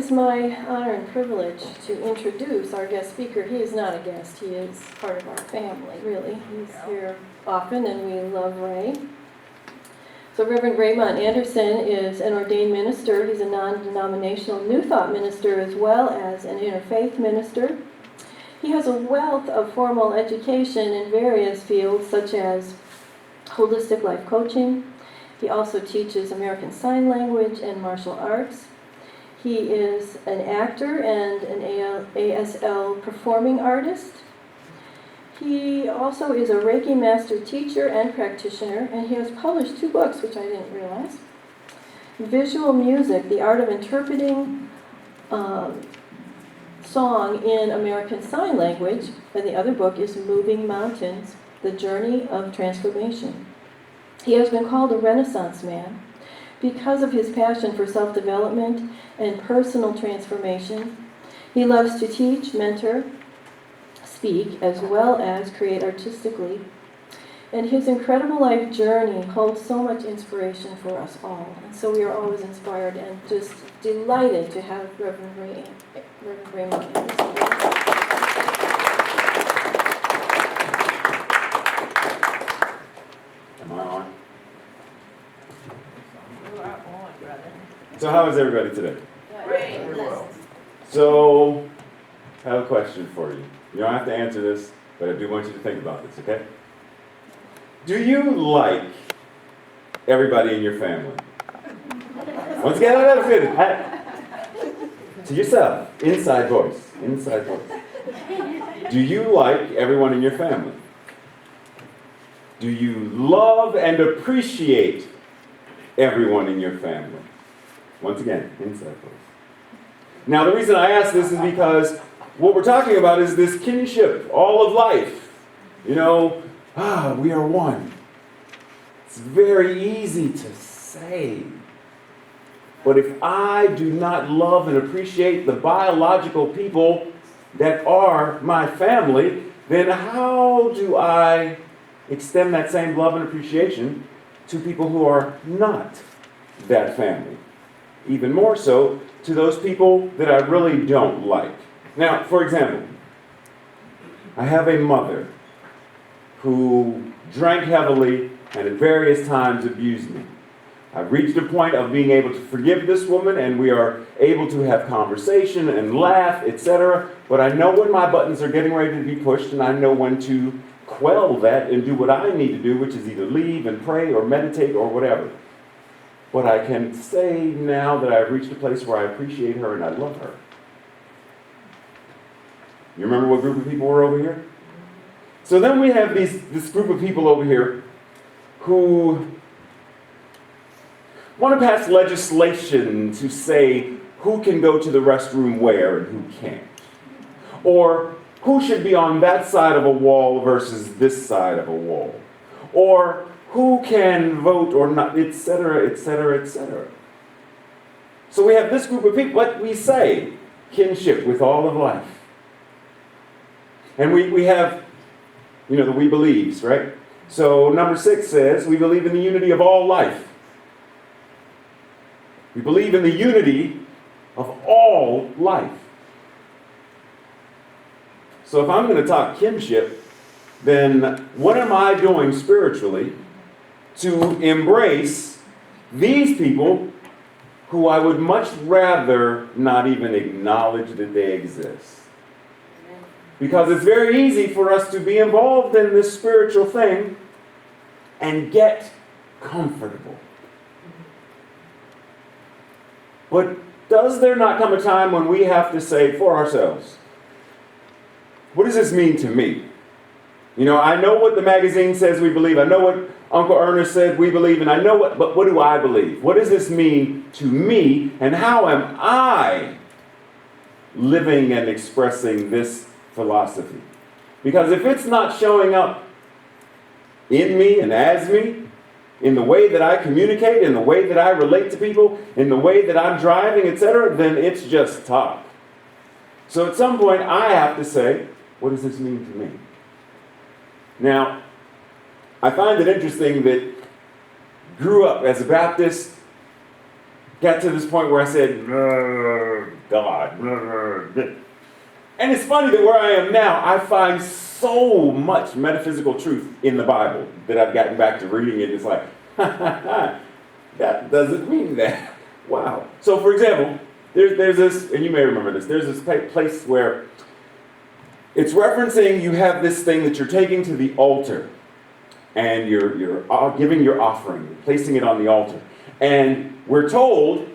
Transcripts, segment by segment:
is my honor and privilege to introduce our guest speaker. He is not a guest, he is part of our family, really. He's here often, and we love Ray. So Reverend Raymond Anderson is an ordained minister. He's a non-denominational New Thought minister as well as an interfaith minister. He has a wealth of formal education in various fields such as holistic life coaching. He also teaches American Sign Language and martial arts. He is an actor and an ASL performing artist. He also is a Reiki master teacher and practitioner, and he has published 2 books, which I didn't realize. Visual Music, The Art of Interpreting Song in American Sign Language, and the other book is Moving Mountains, The Journey of Transformation. He has been called a Renaissance man because of his passion for self-development and personal transformation. He loves to teach, mentor, speak, as well as create artistically. And his incredible life journey holds so much inspiration for us all. And so we are always inspired and just delighted to have Reverend Raymond Anderson. Am I on? You are on, brother. So how is everybody today? Great. So, I have a question for you. You don't have to answer this, but I do want you to think about this, okay? Do you like everybody in your family? Once again, I never fit it. To yourself, inside voice, inside voice. Do you like everyone in your family? Do you love and appreciate everyone in your family? Once again, inside voice. Now, the reason I ask this is because what we're talking about is this kinship, all of life. You know, we are one. It's very easy to say. But if I do not love and appreciate the biological people that are my family, then how do I extend that same love and appreciation to people who are not that family? Even more so to those people that I really don't like. Now, for example, I have a mother who drank heavily and at various times abused me. I've reached a point of being able to forgive this woman, and we are able to have conversation and laugh, etc. But I know when my buttons are getting ready to be pushed, and I know when to quell that and do what I need to do, which is either leave and pray or meditate or whatever. But I can say now that I've reached a place where I appreciate her and I love her. You remember what group of people were over here? So then we have this group of people over here who want to pass legislation to say who can go to the restroom where and who can't. Or who should be on that side of a wall versus this side of a wall. Or who can vote or not, etc., etc., etc. So we have this group of people, like we say, kinship with all of life. And we have, the we believes, right? So number 6 says, we believe in the unity of all life. We believe in the unity of all life. So if I'm going to talk kinship, then what am I doing spiritually to embrace these people who I would much rather not even acknowledge that they exist? Because it's very easy for us to be involved in this spiritual thing and get comfortable. But does there not come a time when we have to say for ourselves, what does this mean to me? I know what the magazine says we believe. I know what Uncle Ernest said we believe, and I know but what do I believe? What does this mean to me, and how am I living and expressing this philosophy? Because if it's not showing up in me and as me, in the way that I communicate, in the way that I relate to people, in the way that I'm driving, etc., then it's just talk. So at some point I have to say, what does this mean to me? Now, I find it interesting that grew up as a Baptist, got to this point where I said, God. And it's funny that where I am now, I find so much metaphysical truth in the Bible that I've gotten back to reading it. It's like, that doesn't mean that. Wow. So, for example, there's this, and you may remember this, there's this place where it's referencing you have this thing that you're taking to the altar, and you're giving your offering, you're placing it on the altar. And we're told,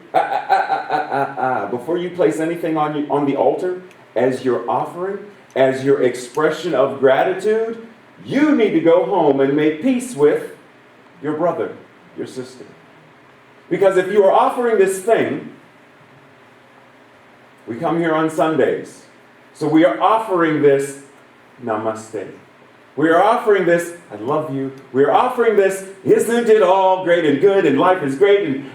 before you place anything on the altar, as your offering, as your expression of gratitude, you need to go home and make peace with your brother, your sister. Because if you are offering this thing, we come here on Sundays. So we are offering this namaste. We are offering this, I love you. We are offering this, isn't it all great and good and life is great and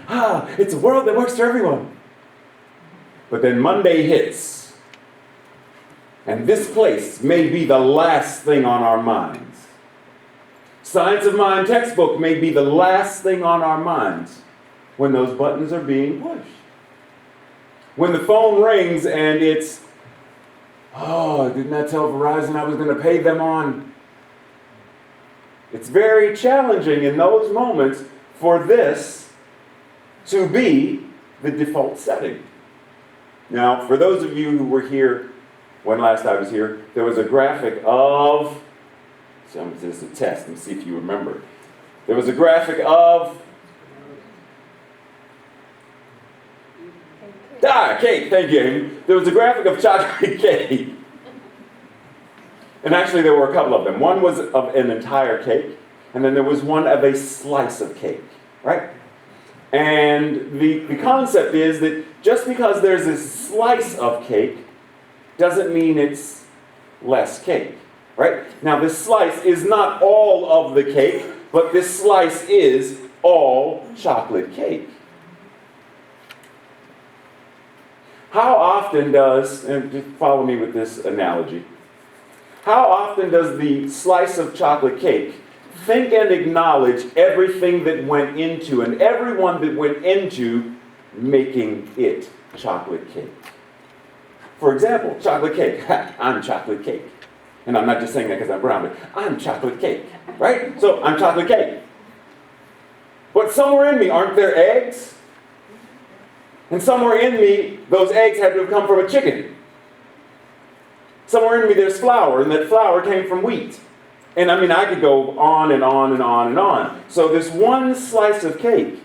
it's a world that works for everyone. But then Monday hits. And this place may be the last thing on our minds. Science of Mind textbook may be the last thing on our minds when those buttons are being pushed. When the phone rings and it's, didn't I tell Verizon I was going to pay them on? It's very challenging in those moments for this to be the default setting. Now, for those of you who were here when last I was here, there was a graphic of, this is a test, let me see if you remember. There was a graphic of, cake, thank you. There was a graphic of chocolate cake. And actually there were a couple of them. One was of an entire cake, and then there was one of a slice of cake, right? And the concept is that just because there's a slice of cake doesn't mean it's less cake, right? Now this slice is not all of the cake, but this slice is all chocolate cake. How often does, and just follow me with this analogy, how often does the slice of chocolate cake think and acknowledge everything that went into and everyone that went into making it chocolate cake? For example, chocolate cake. I'm chocolate cake. And I'm not just saying that because I'm brown, but I'm chocolate cake, right? So I'm chocolate cake. But somewhere in me, aren't there eggs? And somewhere in me, those eggs had to have come from a chicken. Somewhere in me, there's flour, and that flour came from wheat. And I mean, I could go on and on and on and on. So this one slice of cake,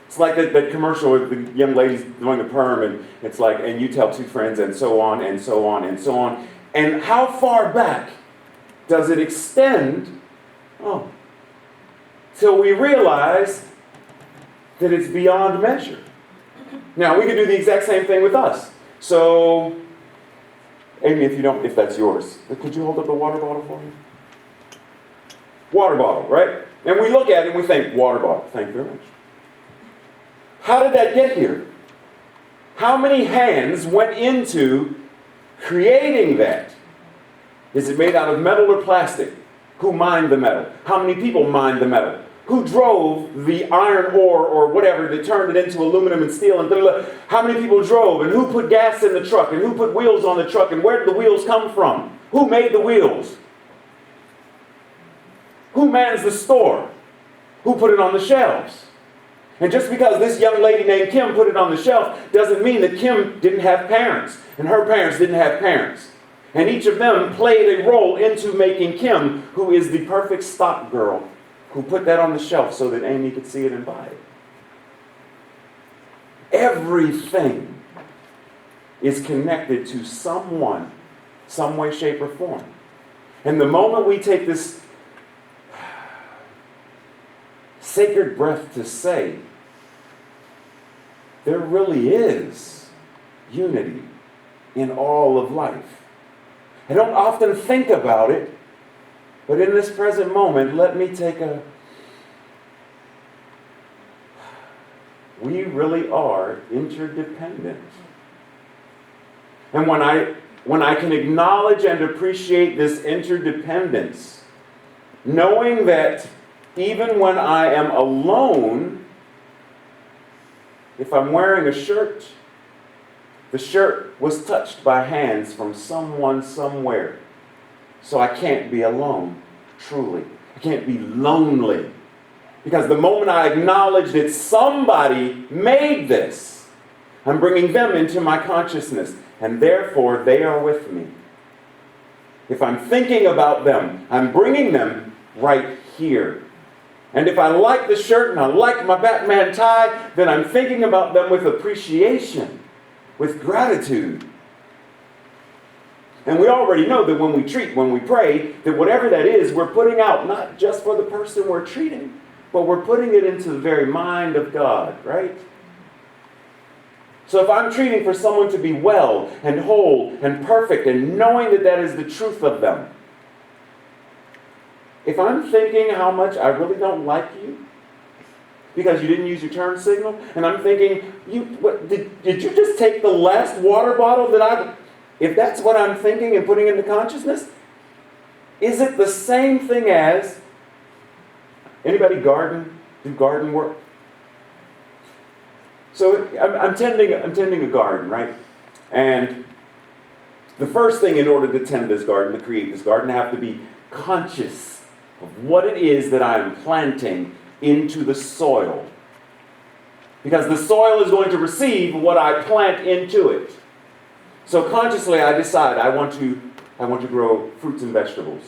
it's like that commercial with the young ladies doing the perm, and it's like, and you tell two friends, and so on, and so on, and so on. And how far back does it extend? Till we realize that it's beyond measure. Now, we could do the exact same thing with us. So, Amy, if that's yours, could you hold up the water bottle for me? Water bottle, right? And we look at it and we think, water bottle, thank you very much. How did that get here? How many hands went into creating that? Is it made out of metal or plastic? Who mined the metal? How many people mined the metal? Who drove the iron ore or whatever that turned it into aluminum and steel and blah, blah, blah? How many people drove? And who put gas in the truck? And who put wheels on the truck? And where did the wheels come from? Who made the wheels? Who mans the store? Who put it on the shelves? And just because this young lady named Kim put it on the shelf doesn't mean that Kim didn't have parents and her parents didn't have parents. And each of them played a role into making Kim, who is the perfect stock girl, who put that on the shelf so that Amy could see it and buy it. Everything is connected to someone, some way, shape, or form. And the moment we take this sacred breath to say, there really is unity in all of life. I don't often think about it, but in this present moment, let me take we really are interdependent. And when I can acknowledge and appreciate this interdependence, knowing that even when I am alone If I'm wearing a shirt, the shirt was touched by hands from someone somewhere. So I can't be alone, truly. I can't be lonely. Because the moment I acknowledge that somebody made this, I'm bringing them into my consciousness, and therefore they are with me. If I'm thinking about them, I'm bringing them right here. And if I like the shirt and I like my Batman tie, then I'm thinking about them with appreciation, with gratitude. And we already know that when we treat, when we pray, that whatever that is, we're putting out not just for the person we're treating, but we're putting it into the very mind of God, right? So if I'm treating for someone to be well and whole and perfect and knowing that that is the truth of them, if I'm thinking how much I really don't like you because you didn't use your turn signal, and I'm thinking, did you just take the last water bottle that I... If that's what I'm thinking and putting into consciousness, is it the same thing as... Anybody do garden work? So I'm tending a garden, right? And the first thing in order to tend this garden, to create this garden, I have to be conscious of what it is that I'm planting into the soil. Because the soil is going to receive what I plant into it. So consciously I decide I want to grow fruits and vegetables.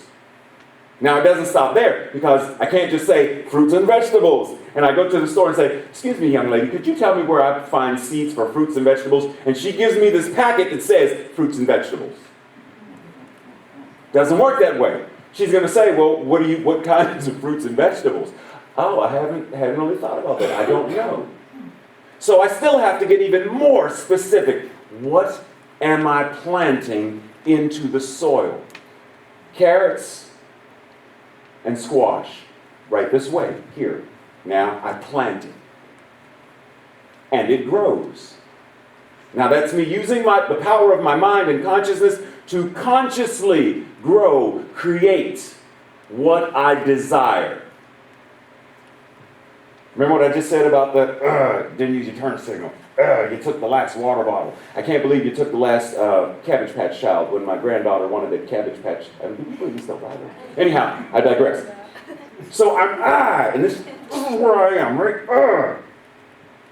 Now it doesn't stop there, because I can't just say fruits and vegetables. And I go to the store and say, excuse me, young lady, could you tell me where I find seeds for fruits and vegetables? And she gives me this packet that says fruits and vegetables. Doesn't work that way. She's going to say, well, what kinds of fruits and vegetables? Oh, I haven't really thought about that. I don't know. So I still have to get even more specific. What am I planting into the soil? Carrots and squash, right this way, here. Now I plant it. And it grows. Now that's me using the power of my mind and consciousness to consciously grow, create what I desire. Remember what I just said about the, didn't use your turn signal. You took the last water bottle. I can't believe you took the last Cabbage Patch child when my granddaughter wanted that Cabbage Patch. Do we put this stuff right there? Anyhow, I digress. So and this is where I am, right?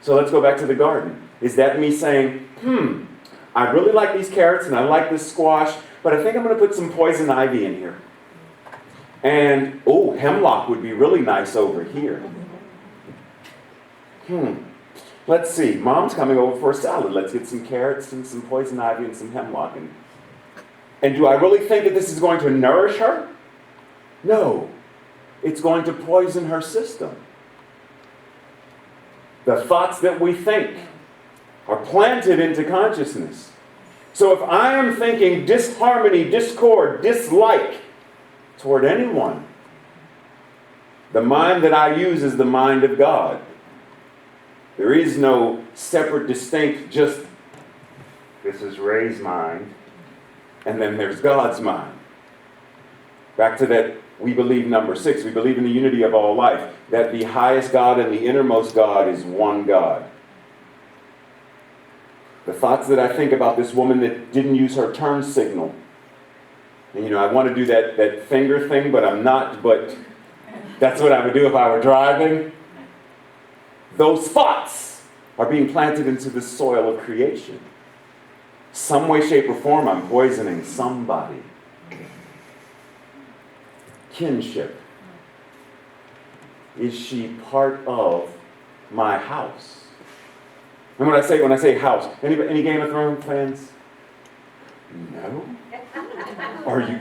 So let's go back to the garden. Is that me saying, I really like these carrots and I like this squash, but I think I'm going to put some poison ivy in here. And, hemlock would be really nice over here. Let's see, Mom's coming over for a salad. Let's get some carrots and some poison ivy and some hemlock. And do I really think that this is going to nourish her? No. It's going to poison her system. The thoughts that we think are planted into consciousness. So if I am thinking disharmony, discord, dislike toward anyone, the mind that I use is the mind of God. There is no separate, distinct, just, this is Ray's mind, and then there's God's mind. Back to that, we believe number 6, we believe in the unity of all life, that the highest God and the innermost God is one God. The thoughts that I think about this woman that didn't use her turn signal, and I want to do that finger thing, but I'm not, but that's what I would do if I were driving. Those thoughts are being planted into the soil of creation. Some way, shape, or form, I'm poisoning somebody. Kinship. Is she part of my house? And when I say house, any Game of Thrones fans? No?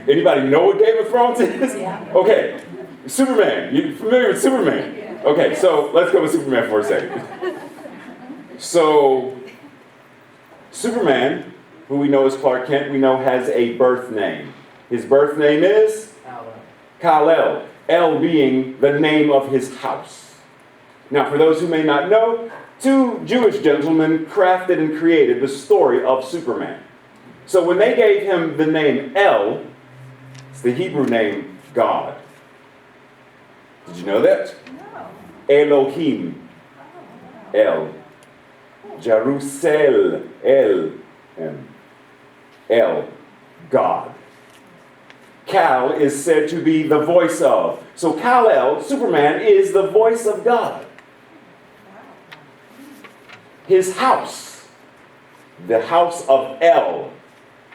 Anybody know what Game of Thrones is? Yeah. Okay. Superman. You familiar with Superman? Okay, so let's go with Superman for a second. So, Superman, who we know as Clark Kent, we know has a birth name. His birth name is? Kal-El. El being the name of his house. Now, for those who may not know, 2 Jewish gentlemen crafted and created the story of Superman. So when they gave him the name El, it's the Hebrew name God. Did you know that? No. Elohim. El. Jerusalem, El, God. Kal is said to be the voice of. So Kal-El, Superman, is the voice of God. His house, the house of El,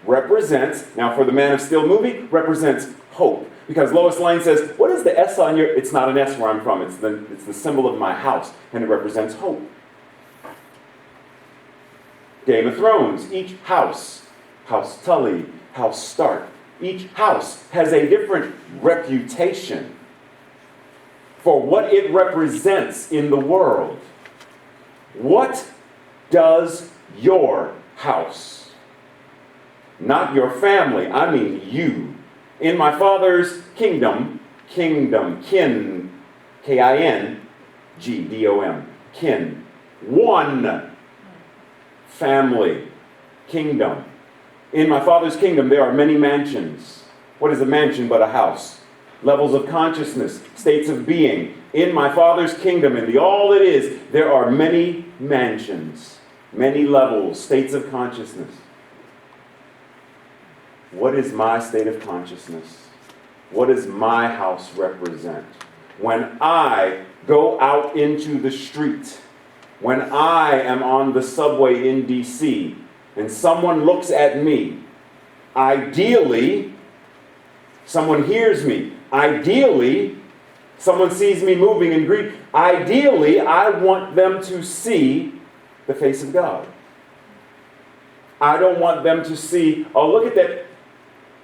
represents, now for the Man of Steel movie, represents hope. Because Lois Lane says, what is the S on your, it's not an S where I'm from, it's the symbol of my house, and it represents hope. Game of Thrones, each house, House Tully, House Stark, each house has a different reputation for what it represents in the world. What does your house, not your family, I mean you, in my Father's kingdom, kin, K-I-N, G-D-O-M, kin, one family, kingdom. In my Father's kingdom, there are many mansions. What is a mansion but a house? Levels of consciousness, states of being. In my Father's kingdom, in the all it is, there are many mansions, many levels, states of consciousness. What is my state of consciousness? What does my house represent? When I go out into the street, when I am on the subway in D.C., and someone looks at me, ideally, someone hears me. Ideally, someone sees me moving and greet. Ideally, I want them to see the face of God. I don't want them to see, oh, look at that.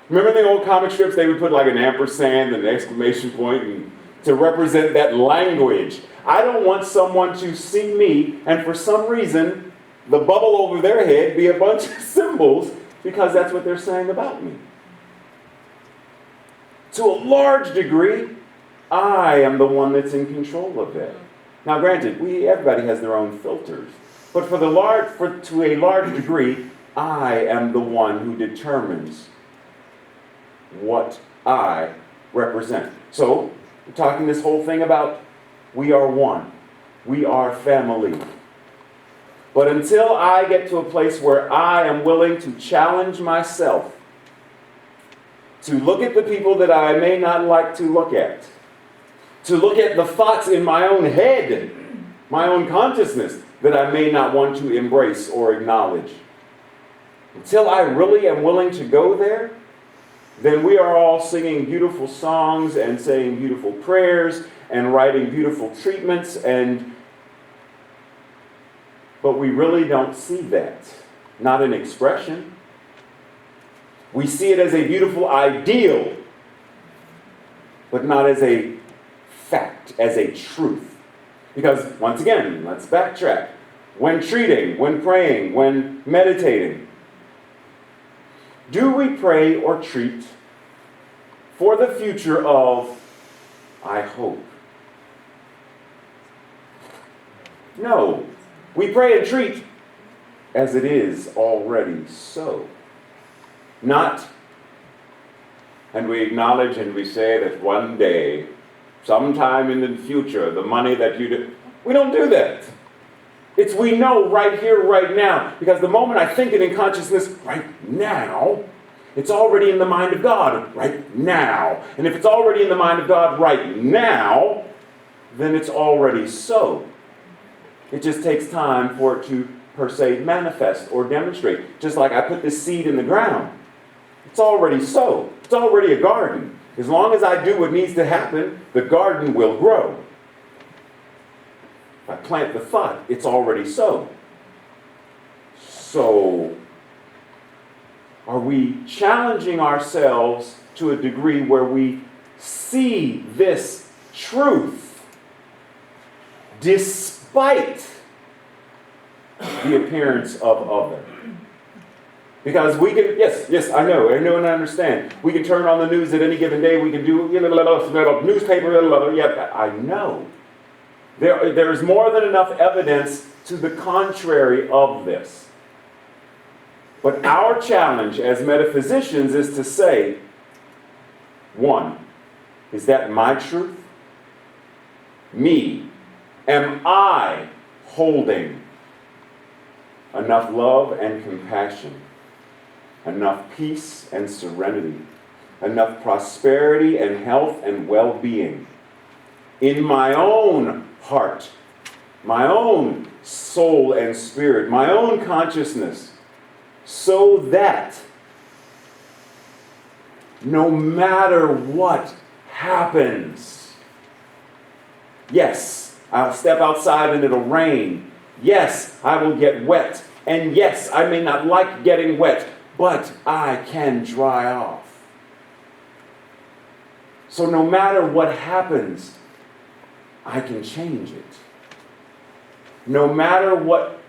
Remember the old comic strips? They would put like an ampersand and an exclamation point and to represent that language. I don't want someone to see me and for some reason the bubble over their head be a bunch of symbols because that's what they're saying about me. To a large degree, I am the one that's in control of it. Now granted, everybody has their own filters. But to a large degree, I am the one who determines what I represent. So, we're talking this whole thing about we are one. We are family. But until I get to a place where I am willing to challenge myself to look at the people that I may not like to look at the thoughts in my own head, my own consciousness, that I may not want to embrace or acknowledge. Until I really am willing to go there, then we are all singing beautiful songs and saying beautiful prayers and writing beautiful treatments, but we really don't see that. Not in expression. We see it as a beautiful ideal, but not as a fact, as a truth. Because, once again, let's backtrack. When treating, when praying, when meditating, do we pray or treat for the future of, I hope? No. We pray and treat as it is already so. Not, and we acknowledge and we say that one day, sometime in the future, the money that you do, we don't do that. It's we know right here, right now. Because the moment I think it in consciousness, right now, it's already in the mind of God right now. And if it's already in the mind of God right now, then it's already so. It just takes time for it to, per se, manifest or demonstrate. Just like I put this seed in the ground. It's already so. It's already a garden. As long as I do what needs to happen, the garden will grow. If I plant the thought, it's already so. So, are we challenging ourselves to a degree where we see this truth despite the appearance of other? Because we can, yes, I know and I understand. We can turn on the news at any given day. We can do newspaper, yeah, I know. There is more than enough evidence to the contrary of this. But our challenge as metaphysicians is to say, one, is that my truth? Me. Am I holding enough love and compassion, enough peace and serenity, enough prosperity and health and well-being in my own heart, my own soul and spirit, my own consciousness, so that no matter what happens, yes, I'll step outside and it'll rain. Yes, I will get wet. And yes, I may not like getting wet, but I can dry off. So no matter what happens, I can change it. No matter what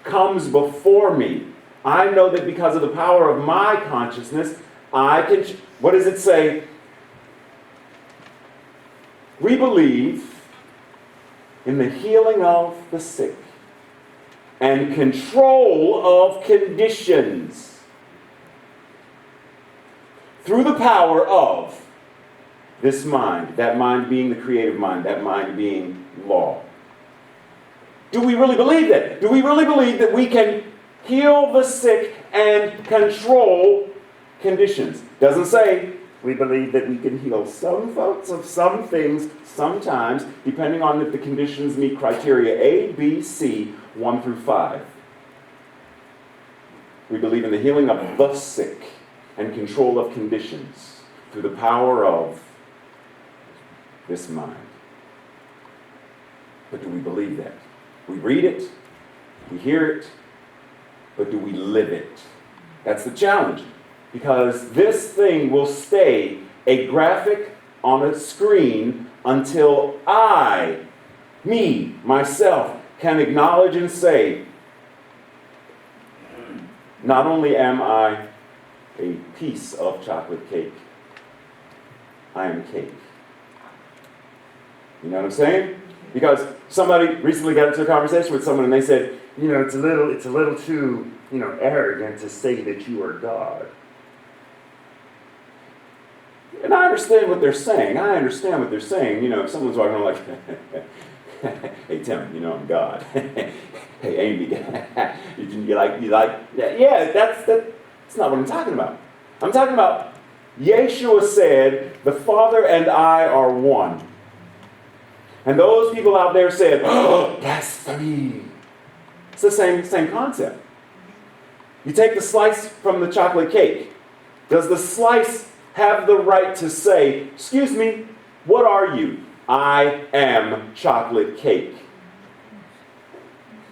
comes before me, I know that because of the power of my consciousness, I can... What does it say? We believe in the healing of the sick and control of conditions through the power of this mind, that mind being the creative mind, that mind being law. Do we really believe that? Do we really believe that we can heal the sick and control conditions? Doesn't say we believe that we can heal some folks of some things sometimes, depending on if the conditions meet criteria A, B, C, 1 through 5. We believe in the healing of the sick and control of conditions through the power of this mind. But do we believe that? We read it, we hear it, but do we live it? That's the challenge. Because this thing will stay a graphic on a screen until I, me, myself, can acknowledge and say, not only am I a piece of chocolate cake, I am cake. You know what I'm saying? Because somebody recently got into a conversation with someone and they said, it's a little too, arrogant to say that you are God. And I understand what they're saying. If someone's walking around like, hey, Tim, I'm God. Hey, Amy, you like, yeah, that's not what I'm talking about. I'm talking about, Yeshua said, the Father and I are one. And those people out there said, oh, blasphemy. It's the same concept. You take the slice from the chocolate cake. Does the slice have the right to say, excuse me, what are you? I am chocolate cake.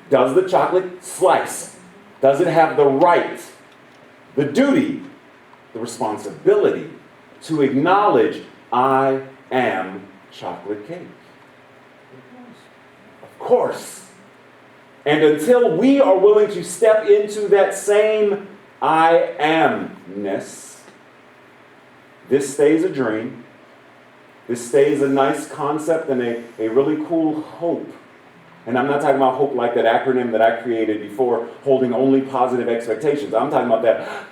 Does the chocolate slice, does it have the right, the duty, the responsibility to acknowledge I am chocolate cake? Of course. And until we are willing to step into that same I amness, this stays a dream. This stays a nice concept and a really cool hope. And I'm not talking about hope like that acronym that I created before, holding only positive expectations. I'm talking about that,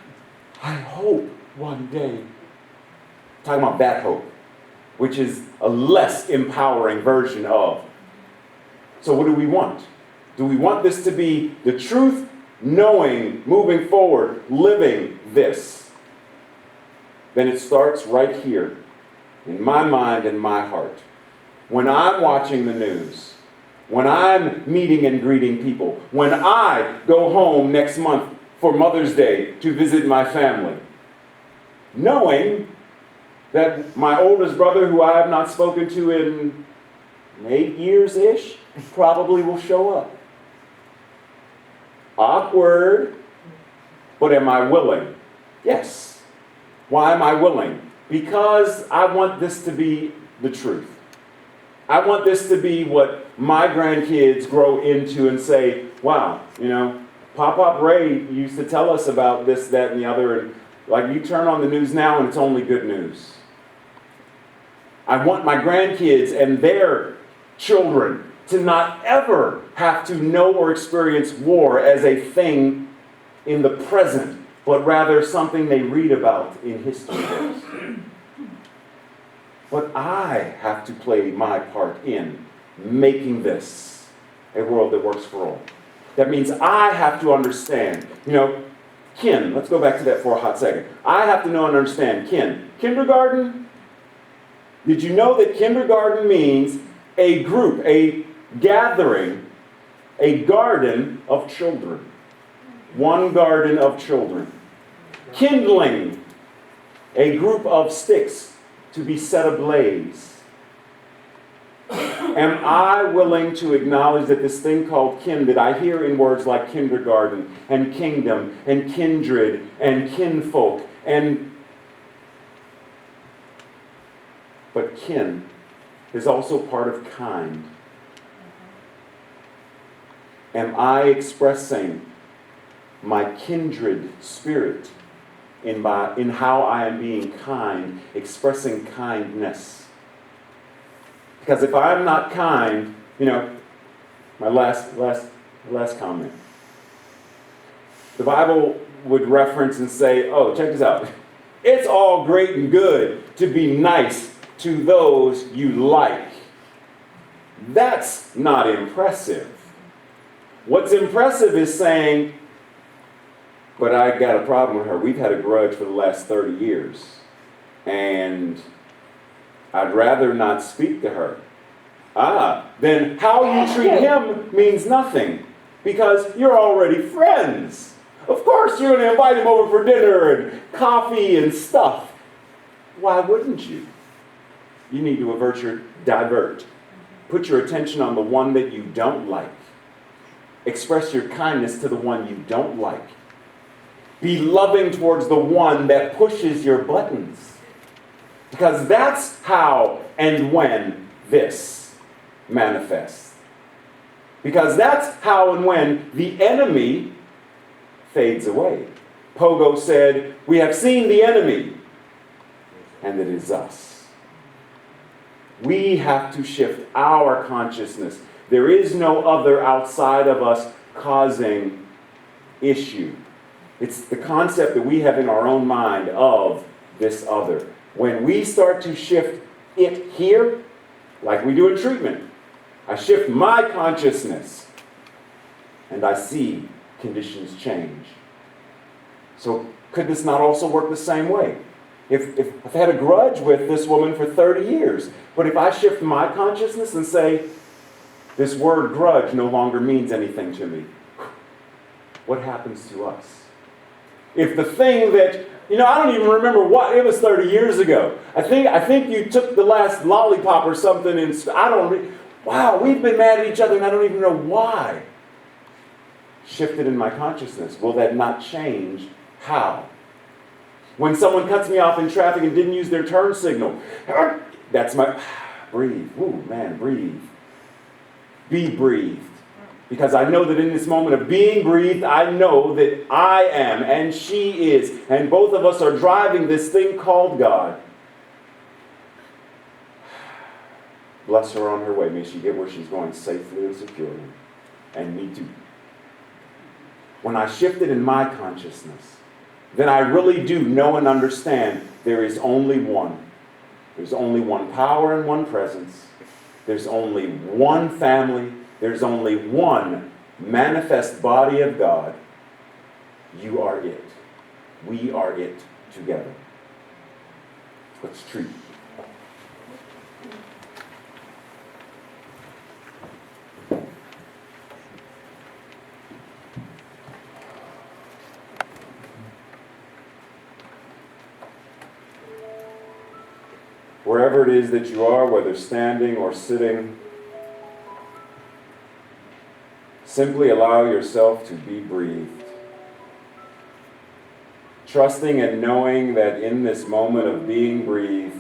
I hope one day. I'm talking about that hope, which is a less empowering version of. So what do we want? Do we want this to be the truth, knowing, moving forward, living this? Then it starts right here, in my mind and my heart. When I'm watching the news, when I'm meeting and greeting people, when I go home next month for Mother's Day to visit my family, knowing that my oldest brother, who I have not spoken to in 8 years-ish, probably will show up. Awkward, but am I willing? Yes. Why am I willing? Because I want this to be the truth. I want this to be what my grandkids grow into and say, wow, Pop Ray used to tell us about this, that, and the other, and like you turn on the news now and it's only good news. I want my grandkids and their children to not ever have to know or experience war as a thing in the present, but rather something they read about in history books. But I have to play my part in making this a world that works for all. That means I have to understand. Kin. Let's go back to that for a hot second. I have to know and understand kin. Kindergarten. Did you know that kindergarten means a group, a gathering, a garden of children? One garden of children. Kindling, a group of sticks to be set ablaze. Am I willing to acknowledge that this thing called kin that I hear in words like kindergarten and kingdom and kindred and kinfolk but kin is also part of kind. Am I expressing my kindred spirit in how I am being kind, expressing kindness? Because if I'm not kind, my last comment. The Bible would reference and say, oh, check this out. It's all great and good to be nice to those you like. That's not impressive. What's impressive is saying, but I got a problem with her. We've had a grudge for the last 30 years. And I'd rather not speak to her. Then how you treat him means nothing. Because you're already friends. Of course you're going to invite him over for dinner and coffee and stuff. Why wouldn't you? You need to divert. Put your attention on the one that you don't like. Express your kindness to the one you don't like. Be loving towards the one that pushes your buttons. Because that's how and when this manifests. Because that's how and when the enemy fades away. Pogo said, we have seen the enemy, and it is us. We have to shift our consciousness. There is no other outside of us causing issue. It's the concept that we have in our own mind of this other. When we start to shift it here, like we do in treatment, I shift my consciousness and I see conditions change. So could this not also work the same way? If I've had a grudge with this woman for 30 years, but if I shift my consciousness and say, this word grudge no longer means anything to me, what happens to us? If the thing that, I don't even remember what, it was 30 years ago. I think you took the last lollipop or something and wow, we've been mad at each other and I don't even know why. Shifted in my consciousness. Will that not change? How? When someone cuts me off in traffic and didn't use their turn signal, that's my, breathe. Ooh, man, breathe. Be breathed. Because I know that in this moment of being breathed, I know that I am and she is. And both of us are driving this thing called God. Bless her on her way. May she get where she's going safely and securely. And me too. When I shifted in my consciousness, then I really do know and understand there is only one. There's only one power and one presence. There's only one family. There's only one manifest body of God. You are it. We are it together. Let's treat. Wherever it is that you are, whether standing or sitting, simply allow yourself to be breathed. Trusting and knowing that in this moment of being breathed,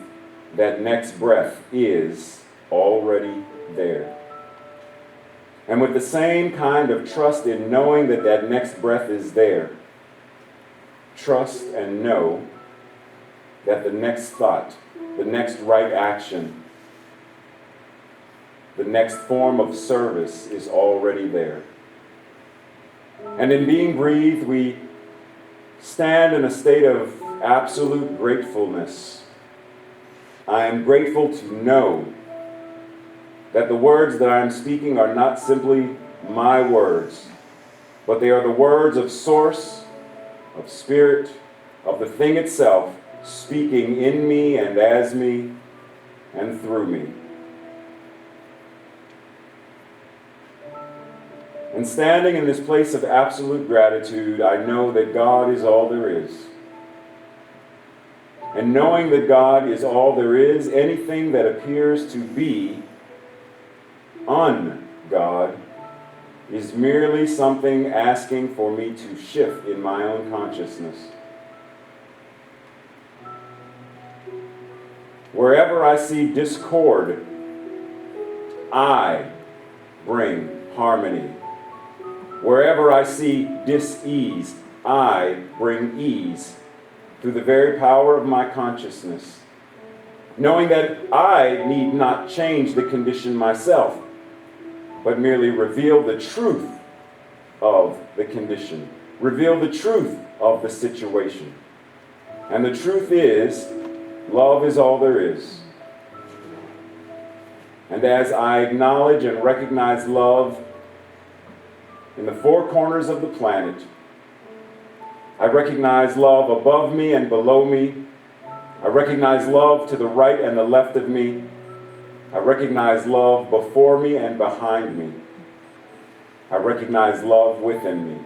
that next breath is already there. And with the same kind of trust in knowing that that next breath is there, trust and know that the next thought, the next right action, the next form of service is already there. And in being breathed, we stand in a state of absolute gratefulness. I am grateful to know that the words that I am speaking are not simply my words, but they are the words of source, of spirit, of the thing itself, speaking in me and as me and through me. And standing in this place of absolute gratitude, I know that God is all there is. And knowing that God is all there is, anything that appears to be un-God is merely something asking for me to shift in my own consciousness. Wherever I see discord, I bring harmony. Wherever I see dis-ease, I bring ease through the very power of my consciousness. Knowing that I need not change the condition myself, but merely reveal the truth of the condition, reveal the truth of the situation. And the truth is, love is all there is. And as I acknowledge and recognize love in the four corners of the planet, I recognize love above me and below me. I recognize love to the right and the left of me. I recognize love before me and behind me. I recognize love within me.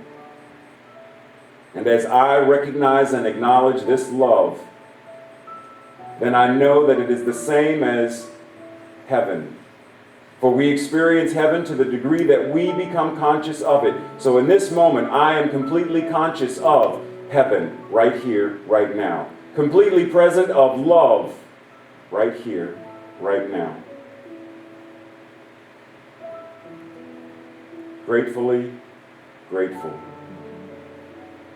And as I recognize and acknowledge this love, then I know that it is the same as heaven. For we experience heaven to the degree that we become conscious of it. So in this moment, I am completely conscious of heaven right here, right now. Completely present of love right here, right now. Gratefully grateful.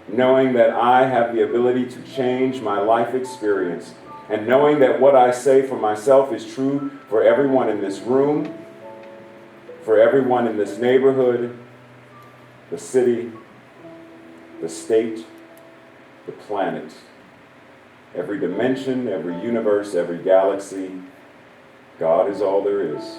Knowing that I have the ability to change my life experience. And knowing that what I say for myself is true for everyone in this room, for everyone in this neighborhood, the city, the state, the planet, every dimension, every universe, every galaxy. God is all there is.